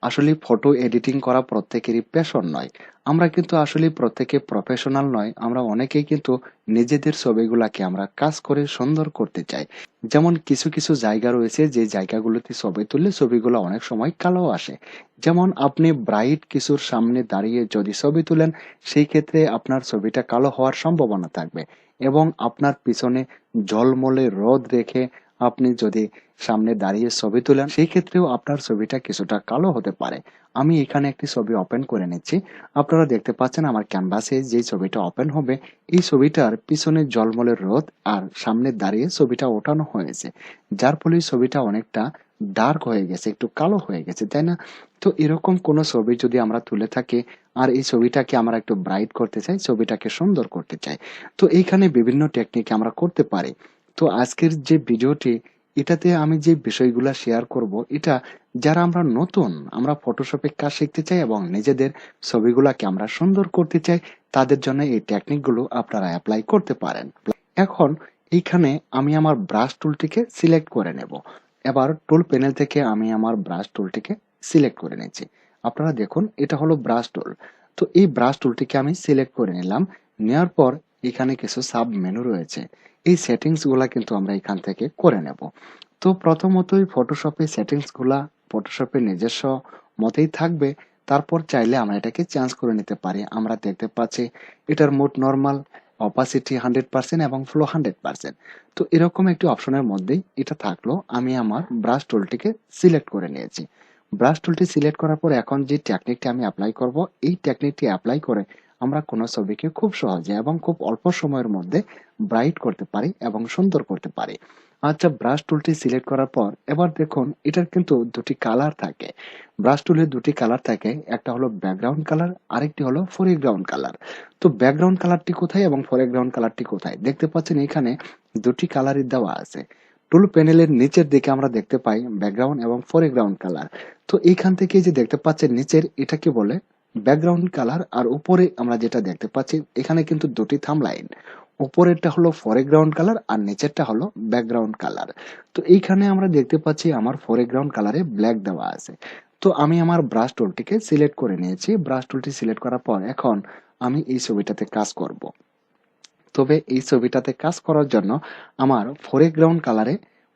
আসলে photo editing করা প্রত্যেকেরই প্যাশন নয়। আমরা কিন্তু আসলে প্রত্যেকে প্রফেশনাল নয়। আমরা অনেকেই কিন্তু নিজেদের ছবিগুলাকে আমরা কাজ করে সুন্দর করতে চাই। যেমন কিছু, কিছু জায়গা রয়েছে যে জায়গাগুলোতে ছবি তুললে ছবিগুলো অনেক সময় কালো আসে। যেমন আপনি ব্রাইট কিছুর সামনে দাঁড়িয়ে যদি ছবি তুলেন, সেই ক্ষেত্রে আপনার ছবিটা কালো হওয়ার সম্ভাবনা থাকবে। এবং আপনার পিছনে ঝলমলে রোদ রেখে আপনি যদি সামনে দাঁড়িয়ে ছবি তোলেন, সেই ক্ষেত্রেও আপনার ছবিটা কিছুটা কালো হতে পারে। আমি এখানে একটি ছবি ওপেন করে নিচ্ছি। আপনারা দেখতে পাচ্ছেন আমার ক্যানভাসে যে ছবিটা ওপেন হবে, এই ছবিটার পিছনে ঝলমলে রোদ আর সামনে দাঁড়িয়ে ছবিটা ওঠানো হয়েছে। যার ফলে ছবিটা অনেকটা ডার্ক হয়ে গেছে, একটু কালো হয়ে গেছে, তাই না? তো এরকম কোনো ছবি যদি আমরা তুলে থাকি আর এই ছবিটাকে আমরা একটু ব্রাইট করতে চাই, ছবিটাকে সুন্দর করতে চাই, তো এইখানে বিভিন্ন টেকনিক আমরা করতে পারি। তো আজকের যে ভিডিওটি, এটাতে আমি যে বিষয়গুলা শেয়ার করব, এটা যারা আমরা নতুন, আমরা ফটোশপে কাজ শিখতে চাই এবং নিজেদের ছবিগুলাকে আমরা সুন্দর করতে চাই, তাদের জন্য এই টেকনিকগুলো আপনারা অ্যাপ্লাই করতে পারেন। এখন এইখানে আমি আমার ব্রাশ টুলটিকে সিলেক্ট করে নেব। এবার টুল প্যানেল থেকে আমি আমার ব্রাশ টুলটিকে সিলেক্ট করে নিচ্ছি। আপনারা দেখুন, এটা হলো ব্রাশ টুল। তো এই ব্রাশ টুলটিকে আমি সিলেক্ট করে নিলাম। নেওয়ার পর এখানে কিছু সাব মেনু রয়েছে। এই সেটিংস গুলা কিন্তু আমরা এখান থেকে করে নেব। তো প্রথমতই ফটোশপে সেটিংস গুলা ফটোশপের নিজস্ব মতেই থাকবে। তারপর চাইলে আমরা এটাকে চেঞ্জ করে নিতে পারি। আমরা দেখতে পাচ্ছি এটার মোড নরমাল, অপাসিটি 100% এবং ফ্লো 100%। তো এরকম একটি অপশনের মধ্যেই এটা থাকলো। আমি আমার ব্রাশ টুলটিকে সিলেক্ট করে নিয়েছি। ব্রাশ টুলটি সিলেক্ট করার পর এখন যে টেকনিকটি আমি অ্যাপ্লাই করব, এই টেকনিকটি অ্যাপ্লাই করে আমরা কোনো ছবিকে খুব সহজে এবং খুব অল্প সময়ের মধ্যে ব্রাইট করতে পারি এবং সুন্দর করতে পারি। আচ্ছা, ব্রাশ টুলটি সিলেক্ট করার পর এবার দেখুন, এটার কিন্তু দুটি কালার থাকে। ব্রাশ টুলের দুটি কালার থাকে, একটা হলো ব্যাকগ্রাউন্ড কালার, আরেকটি হলো ফোরগ্রাউন্ড কালার। তো ব্যাকগ্রাউন্ড কালারটি কোথায় এবং ফোরগ্রাউন্ড কালারটি কোথায় দেখতে পাচ্ছেন, এখানে দুটি কালারই দেওয়া আছে। টুল প্যানেলের নিচের দিকে আমরা দেখতে পাই ব্যাকগ্রাউন্ড এবং ফোরগ্রাউন্ড কালার। তো এইখান থেকে যে দেখতে পাচ্ছেন নিচের, এটাকে বলে ব্যাকগ্রাউন্ড কালার। আর উপরে আমরা যেটা দেখতে পাচ্ছি, এখানে কিন্তু দুটি থাম লাইন, উপরেরটা হলো ফোরগ্রাউন্ড কালার আর নিচেরটা হলো ব্যাকগ্রাউন্ড কালার। তো এইখানে আমরা দেখতে পাচ্ছি আমার ফোরগ্রাউন্ড কালারে ব্ল্যাক দেওয়া আছে। তো আমি আমার ব্রাশ টুলটিকে সিলেক্ট করে নিয়েছি। ব্রাশ টুলটি সিলেক্ট করার পর এখন আমি এই ছবিটাতে কাজ করব। তবে এই ছবিটাতে কাজ করার জন্য আমার ফোরগ্রাউন্ড কালারে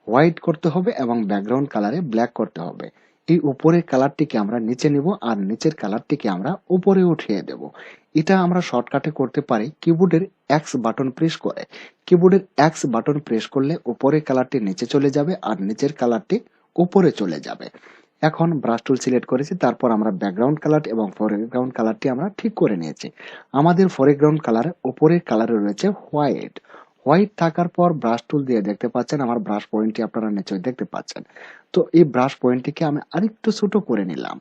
হোয়াইট করতে হবে এবং ব্যাকগ্রাউন্ড কালারে ব্ল্যাক করতে হবে। এই উপরের কালারটিকে আমরা নিচে নিব আর নিচের কালারটিকে আমরা উপরে উঠিয়ে দেব। এটা আমরা শর্টকাটে করতে পারি কিবোর্ডের এক্স বাটন প্রেস করে। কিবোর্ডের এক্স বাটন প্রেস করলে উপরের কালারটি নিচে চলে যাবে আর নিচের কালারটি উপরে চলে যাবে। এখন ব্রাশ টুল সিলেক্ট করেছি, তারপর আমরা ব্যাকগ্রাউন্ড কালার এবং ফোরগ্রাউন্ড কালারটি আমরা ঠিক করে নিয়েছি। আমাদের ফোরগ্রাউন্ড কালার উপরের কালারে রয়েছে হোয়াইট। হোয়াইট থাকার পর ব্রাশ টুল দিয়ে দেখতে পাচ্ছেন আমার ব্রাশ পয়েন্টটি আপনারা নিচে দেখতে পাচ্ছেন। তো এই ব্রাশ পয়েন্টটিকে আমি আরেকটু ছোট করে নিলাম।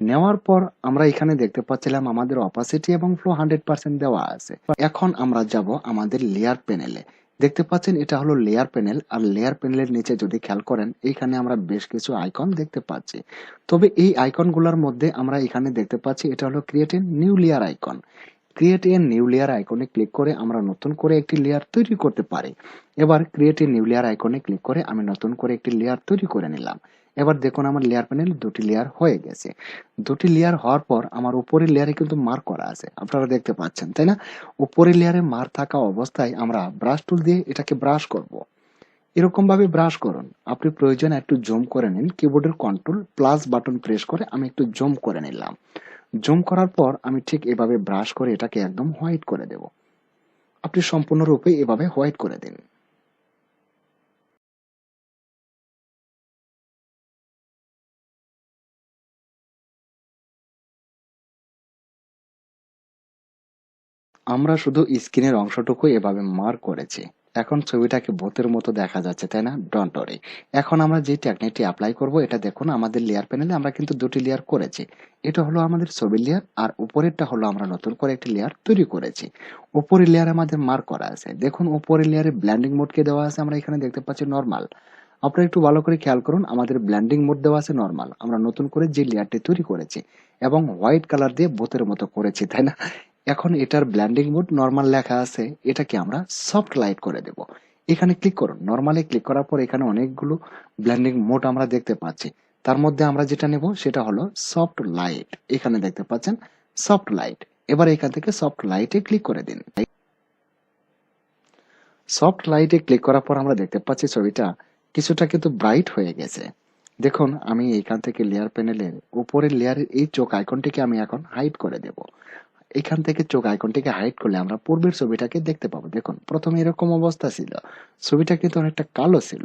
নেওয়ার পর আমরা এখানে দেখতে পাচ্ছিলাম আমাদের অপাসিটি এবং ফ্লো 100% দেওয়া আছে। এখন আমরা যাব আমাদের লেয়ার প্যানেলে। দেখতে পাচ্ছেন এটা হলো লেয়ার প্যানেল। আর লেয়ার প্যানেলের নিচে যদি খেয়াল করেন, এইখানে আমরা বেশ কিছু আইকন দেখতে পাচ্ছি। তবে এই আইকনগুলোর মধ্যে আমরা এখানে দেখতে পাচ্ছি এটা হলো create a new layer icon. Create a new layer আইকনে ক্লিক করে আমরা নতুন করে একটি লেয়ার তৈরি করতে পারি। এবার ক্রিয়েট এ নিউ লেয়ার আইকনে ক্লিক করে আমি নতুন করে একটি লেয়ার তৈরি করে নিলাম। এবার দেখুন আমার লেয়ার প্যানেল দুটি লেয়ার হয়ে গেছে। দুটি লেয়ার হওয়ার পর আমার উপরের লেয়ারে কিন্তু মার্ক করা আছে, আপনারা দেখতে পাচ্ছেন, তাই না? উপরের লেয়ারে মার্ক থাকা অবস্থায় আমরা ব্রাশ টুল দিয়ে এটাকে ব্রাশ করব। এরকম ভাবে ব্রাশ করুন। আপনি প্রয়োজনে একটু জুম করে নিন। কিবোর্ডের কন্ট্রোল প্লাস বাটন প্রেস করে আমি একটু জুম করে নিলাম। জুম করার পর আমি ঠিক এভাবে ব্রাশ করে এটাকে একদম হোয়াইট করে দেব। আপনি সম্পূর্ণরূপে এভাবে হোয়াইট করে দিন। আমরা শুধু স্ক্রিনের অংশটুকু এভাবে মার্ক করেছি। এখন ছবিটাকে ভূতের মতো দেখা যাচ্ছে, তাই না? ডন্ট ওয়ারি। এখন আমরা যে টেকনিকটি অ্যাপ্লাই করব, এটা দেখুন আমাদের লেয়ার প্যানেলে আমরা কিন্তু দুটি লেয়ার করেছি। এটা হলো আমাদের ছবির লেয়ার আর উপরেরটা হলো আমরা নতুন করে একটি লেয়ার তৈরি করেছি। উপরের লেয়ারে আমাদের মার্ক করা আছে। দেখুন উপরের লেয়ারে ব্লেন্ডিং মোডকে দেওয়া আছে, আমরা এখানে দেখতে পাচ্ছি নরমাল। আপনারা একটু ভালো করে খেয়াল করুন, আমাদের ব্লেন্ডিং মোড দেওয়া আছে নরমাল। আমরা নতুন করে যে লেয়ারটি তৈরি করেছি এবং হোয়াইট কালার দিয়ে ভূতের মতো করেছি, তাই না? এখন এটার ব্লেন্ডিং মোড নরমাল লেখা আছে, এটাকে আমরা সফট লাইট করে দেব। এখানে ক্লিক করুন। নরমালে ক্লিক করার পর এখানে অনেকগুলো ব্লেন্ডিং মোড আমরা দেখতে পাচ্ছি। তার মধ্যে আমরা যেটা নেব সেটা হলো সফট লাইট। এখানে দেখতে পাচ্ছেন সফট লাইট। এবার এখান থেকে সফট লাইটে ক্লিক করে দিন। সফট লাইটে ক্লিক করার পর আমরা দেখতে পাচ্ছি ছবিটা কিছুটা কিন্তু ব্রাইট হয়ে গেছে। দেখুন আমি এইখান থেকে লেয়ার প্যানেলের উপরের লেয়ারের এই চোখ আইকনটিকে আমি এখন হাইড করে দেব। এখান থেকে চোখ আইকনটিকে হাইড করলে আমরা পূর্বের ছবিটাকে দেখতে পাবো। দেখুন প্রথমে এরকম অবস্থা ছিল, ছবিটা কিন্তু অনেকটা কালো ছিল।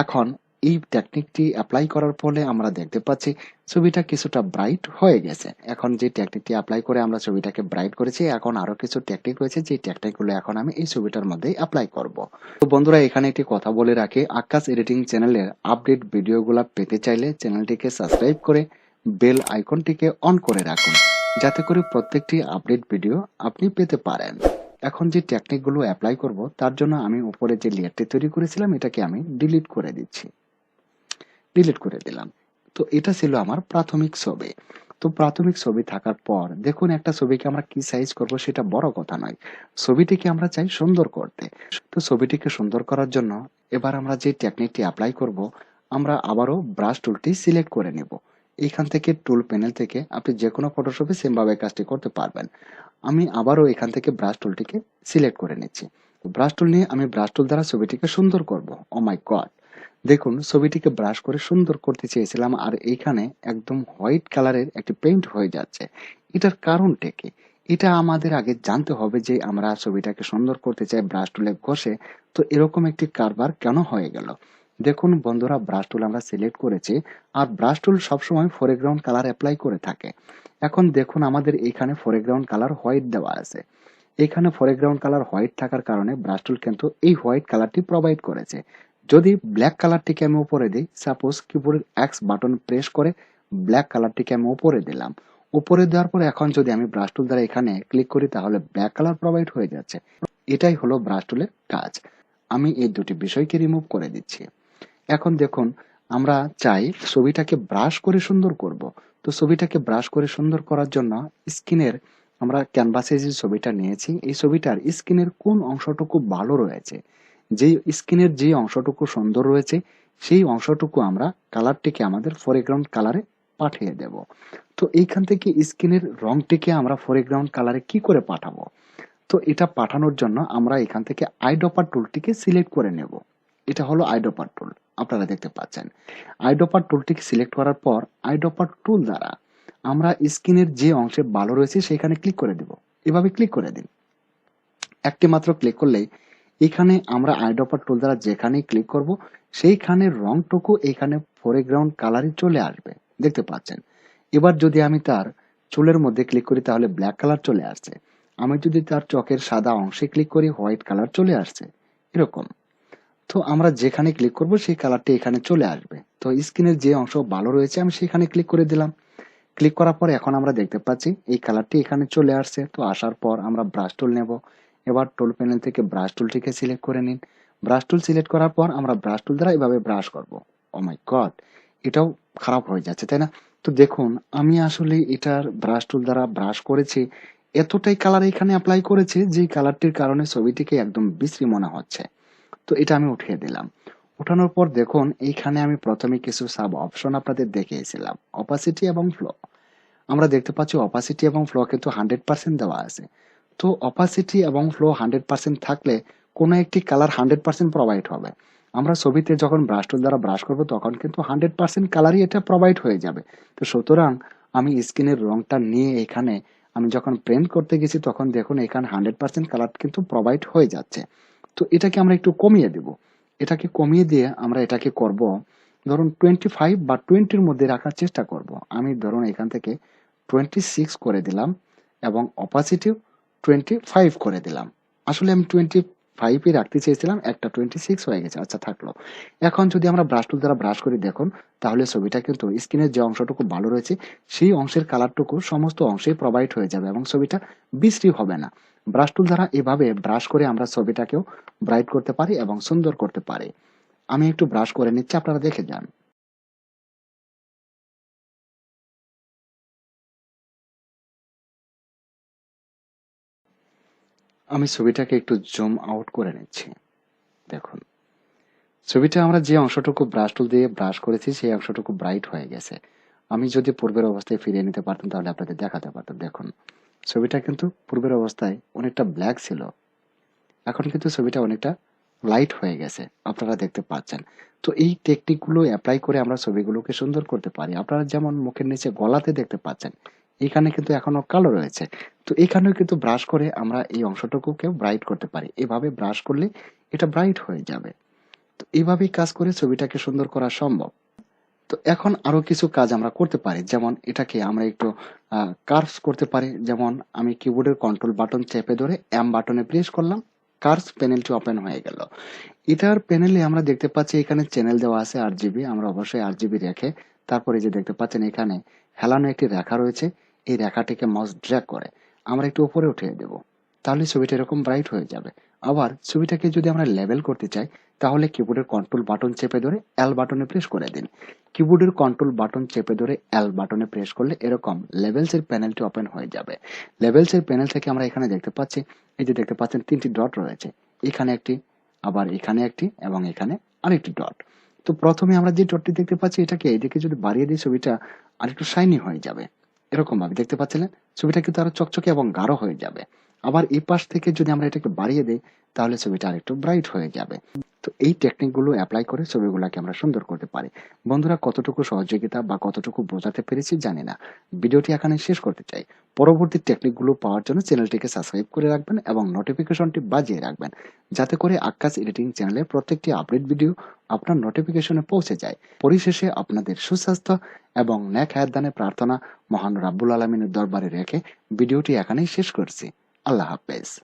এখন এই টেকনিকটি অ্যাপ্লাই করার ফলে আমরা দেখতে পাচ্ছি ছবিটা কিছুটা ব্রাইট হয়ে গেছে। এখন যে টেকনিকটি অ্যাপ্লাই করে আমরা ছবিটাকে ব্রাইট করেছি, এখন আরো কিছু টেকনিক রয়েছে, যে টেকনিকগুলো এখন আমি এই ছবিটার মধ্যে অ্যাপ্লাই করব। তো বন্ধুরা এখানে একটি কথা বলে রাখি, আক্কাস এডিটিং চ্যানেলের আপডেট ভিডিওগুলো পেতে চাইলে চ্যানেলটিকে সাবস্ক্রাইব করে বেল আইকনটিকে অন করে রাখুন, যাতে করে প্রত্যেকটি আপডেট ভিডিও আপনি পেতে পারেন। এখন যে টেকনিকগুলো অ্যাপ্লাই করব তার জন্য আমি উপরে যে লেয়ারটি তৈরি করেছিলাম এটাকে আমি ডিলিট করে দিচ্ছি। ডিলিট করে দিলাম। তো এটা ছিল আমার প্রাথমিক ছবি। তো প্রাথমিক ছবি থাকার পর দেখুন একটা ছবিকে আমরা কি সাইজ করব সেটা বড় কথা নয়, ছবিটিকে আমরা চাই সুন্দর করতে। তো ছবিটিকে সুন্দর করার জন্য এবার আমরা যে টেকনিকটি অ্যাপ্লাই করব, আমরা আবারও ব্রাশ টুলটি সিলেক্ট করে নেব। এখান থেকে টুল প্যানেল থেকে আপনি যে কোনো ফটোশপে সেম ভাবে কাজটি করতে পারবেন। আমি আবারও এখান থেকে ব্রাশ টুলটিকে সিলেক্ট করে নিচ্ছি। ব্রাশ টুল নিয়ে আমি ব্রাশ টুল দ্বারা ছবিটিকে সুন্দর করব। ও মাই গড, দেখুন ছবিটিকে ব্রাশ করে সুন্দর করতে চেয়েছিলাম আর এইখানে একদম হোয়াইট কালারের একটি পেইন্ট হয়ে যাচ্ছে। এটার কারণটা কি? এটা আমাদের আগে জানতে হবে যে আমরা ছবিটাকে সুন্দর করতে চাই ব্রাশ টুলে ঘষে, তো এরকম একটি কারবার কেন হয়ে গেল। দেখুন বন্ধুরা, ব্রাশ টুল আমরা সিলেক্ট করেছি আর ব্রাশ টুল সবসময় ফোরগ্রাউন্ড কালার অ্যাপ্লাই করে থাকে। এখন দেখুন আমাদের এখানে ফোরগ্রাউন্ড কালার হোয়াইট দেওয়া আছে। এখানে ফোরগ্রাউন্ড কালার হোয়াইট থাকার কারণে ব্রাশ টুল কিন্তু এই হোয়াইট কালারটি প্রোভাইড করেছে। যদি ব্ল্যাক কালারটিকে আমি উপরে দিই, সাপোজ কিবোর্ডের এক্স বাটন প্রেস করে ব্ল্যাক কালারটিকে আমি উপরে দিলাম। উপরে দেওয়ার পর এখন যদি আমি ব্রাশ টুল দ্বারা এখানে ক্লিক করি তাহলে ব্ল্যাক কালার প্রোভাইড হয়ে যাচ্ছে। এটাই হলো ব্রাশ টুলের কাজ। আমি এই দুটি বিষয়কে রিমুভ করে দিচ্ছি। এখন দেখুন আমরা চাই ছবিটাকে ব্রাশ করে সুন্দর করব। তো ছবিটাকে ব্রাশ করে সুন্দর করার জন্য স্কিনের আমরা ক্যানভাসে যে ছবিটা নিয়েছি এই ছবিটার স্কিনের কোন অংশটুকু ভালো রয়েছে, যেই স্কিনের যে অংশটুকু সুন্দর রয়েছে সেই অংশটুকু আমরা কালারটিকে আমাদের ফোরগ্রাউন্ড কালারে পাঠিয়ে দেব। তো এইখান থেকে স্কিনের রংটিকে আমরা ফোরগ্রাউন্ড কালারে কি করে পাঠাবো? তো এটা পাঠানোর জন্য আমরা এখান থেকে আইড্রপার টুলটিকে সিলেক্ট করে নেব। এটা হলো আইড্রপার টুল, আপনারা দেখতে পাচ্ছেন। আইড্রপার টুলটিকে সিলেক্ট করার পর আইড্রপার টুল দ্বারা আমরা স্ক্রিনের যে অংশে ভালো রয়েছে সেখানে ক্লিক করে দেব। এভাবে ক্লিক করে দিন। একটি মাত্র ক্লিক করলেই এখানে আমরা আইড্রপার টুল দ্বারা যেখানেই ক্লিক করব সেইখানের রংটুকু এখানে ফোরগ্রাউন্ড কালারে চলে আসবে, দেখতে পাচ্ছেন। এবার যদি আমি তার চুলের মধ্যে ক্লিক করি তাহলে ব্ল্যাক কালার চলে আসছে। আমি যদি তার চোখের সাদা অংশে ক্লিক করি হোয়াইট কালার চলে আসছে, এরকম। তো আমরা যেখানে ক্লিক করব সেই কালারটি এখানে চলে আসবে। তো স্ক্রিনের যে অংশ ভালো রয়েছে আমি সেখানে ক্লিক করে দিলাম। ক্লিক করার পর এখন আমরা দেখতে পাচ্ছি এই কালারটি এখানে চলে আসছে। তো আসার পর আমরা ব্রাশ টুল নেব। এবার টুল প্যানেল থেকে ব্রাশ টুলটিকে সিলেক্ট করে নিন। ব্রাশ টুল সিলেক্ট করার পর আমরা ব্রাশ টুল দ্বারা এভাবে ব্রাশ করব। ও মাই গড, এটাও খারাপ হয়ে যাচ্ছে তাই না? তো দেখুন আমি আসলে এটার ব্রাশ টুল দ্বারা ব্রাশ করেছি, এতটাই কালার এখানে অ্যাপ্লাই করেছে যে কালারটির কারণে ছবিটিকে একদম বিশ্রী মনে হচ্ছে। তো এটা আমি উঠিয়ে দিলাম। উঠানোর পর দেখুন এইখানে আমি প্রথমে কিছু সাব অপশন আপনাদের দেখিয়েছিলাম, অপাসিটি এবং ফ্লো। আমরা দেখতে পাচ্ছি অপাসিটি এবং ফ্লো কিন্তু 100% দেওয়া আছে। তো অপাসিটি এবং ফ্লো 100% থাকলে কোনো একটি কালার 100% প্রোভাইড হবে। আমরা ছবিতে যখন ব্রাশ টুল দ্বারা ব্রাশ করব তখন কিন্তু 100% কালারই এটা প্রোভাইড হয়ে যাবে। তো সুতরাং আমি স্কিনের রংটা নিয়ে এখানে আমি যখন প্রিন্ট করতে গেছি তখন দেখুন এখানে 100% কালার কিন্তু প্রোভাইড হয়ে যাচ্ছে। তো এটাকে আমরা একটু কমিয়ে দেব। এটাকে কমিয়ে দিয়ে আমরা এটাকে করব ধরুন 25 বা 20-র মধ্যে রাখার চেষ্টা করব। আমি ধরুন এখান থেকে 26 করে দিলাম এবং অপাসিটিও 25 করে দিলাম। আসলে আমি 25-ই রাখতে চেয়েছিলাম, একটা 26 হয়ে গেছে, আচ্ছা থাকলো। এখন যদি আমরা ব্রাশ টুল দ্বারা ব্রাশ করে দেখুন তাহলে ছবিটা কিন্তু স্ক্রিনের যে অংশটুকু ভালো রয়েছে সেই অংশের কালারটুকু সমস্ত অংশেই প্রোভাইড হয়ে যাবে এবং ছবিটা বিশ্রী হবে না। ব্রাশ টুল দ্বারা এভাবে ব্রাশ করে আমরা ছবিটাকেও ব্রাইট করতে পারি এবং সুন্দর করতে পারি। আমি একটু ব্রাশ করে নিচ্ছি, আপনারা দেখে যান। আমি ছবিটাকে একটু জুম আউট করে নিচ্ছি। দেখুন ছবিটা আমরা যে অংশটুকু ব্রাশ টুল দিয়ে ব্রাশ করেছি সেই অংশটুকু ব্রাইট হয়ে গেছে। আমি যদি পূর্বের অবস্থায় ফিরিয়ে নিতে পারতাম তাহলে আপনাদের দেখাতে পারতাম। দেখুন, ছবিটা কিন্তু পূর্বের অবস্থায় অনেকটা ব্ল্যাক ছিল, এখন কিন্তু ছবিটা অনেকটা লাইট হয়ে গেছে, আপনারা দেখতে পাচ্ছেন। তো এই টেকনিকগুলো অ্যাপ্লাই করে আমরা ছবিগুলোকে সুন্দর করতে পারি। আপনারা যেমন মুখের নিচে গলাতে দেখতে পাচ্ছেন, এখানে কিন্তু এখনো কালো রয়েছে। তো এখানেও কিন্তু ব্রাশ করে আমরা এই অংশটুকুকে ব্রাইট করতে পারি। এভাবে ব্রাশ করলে এটা ব্রাইট হয়ে যাবে। তো এভাবেই কাজ করে ছবিটাকে সুন্দর করা সম্ভব। তো এখন আরো কিছু কাজ আমরা করতে পারি, যেমন এটাকে আমরা একটু কার্ভস করতে পারি। যেমন আমি কিবোর্ডের কন্ট্রোল বাটন চেপে ধরে এম বাটনে প্রেস করলাম, কার্ভস প্যানেলটি ওপেন হয়ে গেল। এটার প্যানেলে আমরা দেখতে পাচ্ছি এখানে চ্যানেল দেওয়া আছে 8 জিবি, আমরা অবশ্যই 8 জিবি রেখে তারপরে যে দেখতে পাচ্ছেন এখানে হেলানো একটি রেখা রয়েছে, এই রেখাটিকে মাউস ড্র্যাগ করে আমরা একটু উপরে উঠিয়ে দেব, তাহলে ছবিটা এরকম ব্রাইট হয়ে যাবে। আবার ছবিটাকে যদি আমরা লেবেল করতে চাই তাহলে কিবোর্ডের কন্ট্রোল বাটন চেপে ধরে এল বাটনে প্রেস করে দিন। কিবোর্ডের কন্ট্রোল বাটন চেপে ধরে এল বাটনে প্রেস করলে এরকম লেভেলস এর প্যানেলটি ওপেন হয়ে যাবে। লেভেলস এর প্যানেল থেকে আমরা এখানে দেখতে পাচ্ছি, এই যে দেখতে পাচ্ছেন 3টি ডট রয়েছে, এখানে একটি, আবার এখানে একটি এবং এখানে আরেকটি ডট। তো প্রথমে আমরা যে ডটটি দেখতে পাচ্ছি এটাকে এইদিকে যদি বাড়িয়ে দিই ছবিটা আরেকটু শাইনি হয়ে যাবে। এরকম ভাবে দেখতে পাচ্ছিলেন, ছবিটা কিন্তু আরো চকচকে এবং গাঢ় হয়ে যাবে। আবার এই পাশ থেকে যদি আমরা এটাকে বাড়িয়ে দিই তাহলে ছবিটা আরেকটু ব্রাইট হয়ে যাবে। তো এই টেকনিকগুলো অ্যাপ্লাই করে ছবিগুলোকে আমরা সুন্দর করতে পারি। বন্ধুরা, কতটুকু সহযোগিতা বা কতটুকু বোঝাতে পেরেছি জানি না। ভিডিওটি এখানে শেষ করতে চাই। পরবর্তী টেকনিকগুলো পাওয়ার জন্য চ্যানেলটিকে সাবস্ক্রাইব করে রাখবেন এবং নোটিফিকেশনটি বাজিয়ে রাখবেন, যাতে করে আক্কাস এডিটিং চ্যানেলের প্রত্যেকটি আপডেট ভিডিও আপনার নোটিফিকেশনে পৌঁছে যায়। পরিশেষে আপনাদের সুস্বাস্থ্য এবং নেক হায়াত দানের প্রার্থনা মহান রাব্বুল আলামিনের দরবারে রেখে ভিডিওটি এখানেই শেষ করছি। আল্লাহ হাফেজ।